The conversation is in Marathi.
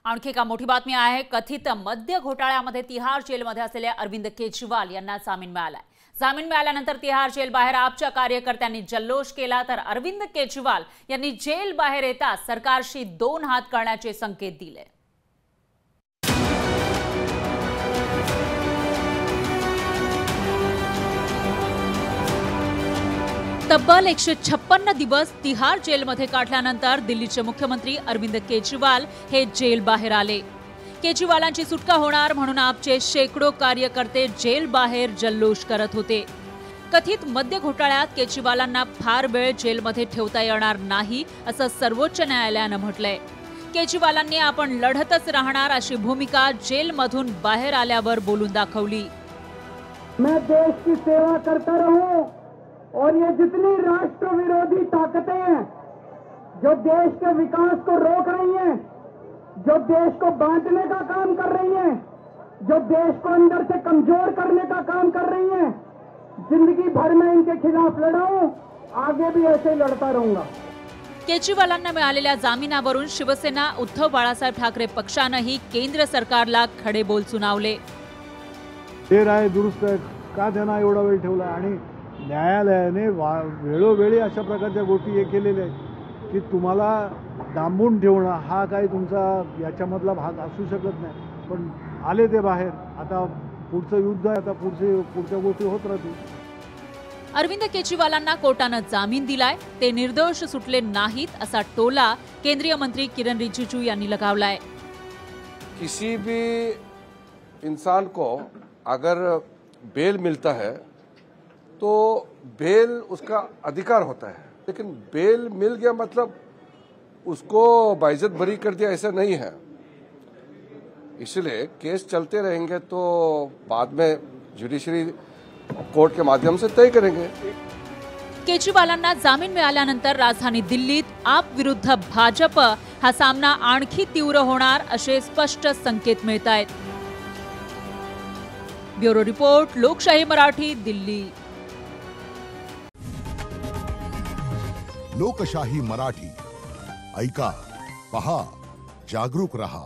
आणखी एका मोठी बातमी आहे। कथित मद्य घोटाळ्यामध्ये तिहार जेलमध्ये असलेले अरविंद केजरीवाल यांना जामीन मिळालाय। जामीन मिळाल्यानंतर तिहार जेल बाहेर आपच्या कार्यकर्त्यांनी जल्लोष केला, तर अरविंद केजरीवाल यांनी जेल बाहेर येताच सरकारशी दोन हात करण्याचे संकेत दिले। तब्बल 156 दिवस तिहार जेलमध्ये काढल्यानंतर दिल्लीचे मुख्यमंत्री अरविंद केजरीवाल हे जेल बाहेर आले। केजरीवालांची सुटका होणार म्हणून आपचे शेकडो कार्यकर्ते जेल बाहेर जल्लोष करत होते। कथित मद्य घोटाळ्यात केजरीवालांना फार वेळ जेलमध्ये ठेवता येणार नाही असं सर्वोच्च न्यायालयाने म्हटलंय। केजरीवालांनी आपण लढतच राहणार अशी भूमिका जेलमधून बाहेर आल्यावर बोलून दाखवली। मैं देश की सेवा करता रहूं और ये जितनी राष्ट्र विरोधी ताकतें हैं जो देश के विकास को रोक रही हैं, जो देश को बांटने का काम कर रही हैं, जो देश को अंदर से कमजोर करने का काम कर रही हैं, जिंदगी भर में इनके खिलाफ लड़ा हूं, आगे भी ऐसे ही लड़ता रहूंगा। केजरीवालांना मिळालेल्या जामिनावरून शिवसेना उद्धव बाळासाहेब ठाकरे पक्षानेही केंद्र सरकारला खडे बोल सुनावले। ते राय दुरुस्त का त्यांना एवढा वेळ ठेवला आणि न्यायालयाने वेळोवेळी अशा प्रकारच्या गोष्टी हे केलेल्या आहेत की तुम्हाला डांबून ठेवणं हा काही तुमचा याच्यामधला भाग असू शकत नाही। पण आले ते बाहेर, आता पुढचं युद्ध आहे, आता पुढच्या गोष्टी होत राहतील। अरविंद केजरीवालांना कोर्टाने जामीन दिलाय, ते निर्दोष सुटले नाहीत असा टोला केंद्रीय मंत्री किरण रिजिजू यांनी लगावलाय। किसी भी इंसान को अगर बेल मिलता है तो बेल उसका अधिकार होता है, लेकिन बेल मिल गया मतलब उसको बाइज्जत बरी कर दिया ऐसा नहीं है। इसलिए केस चलते रहेंगे तो बाद में ज्युडिशरी कोर्ट के माध्यम से तय करेंगे। केजरीवालांना जामीन मिळाल्यानंतर राजधानी दिल्लीत आप विरुद्ध भाजप हा सामना आणखी तीव्र होणार असे स्पष्ट संकेत मिळतायत। ब्युरो रिपोर्ट, लोकशाही मराठी, दिल्ली। लोकशाही मराठी ऐका, पहा, जागरूक रहा।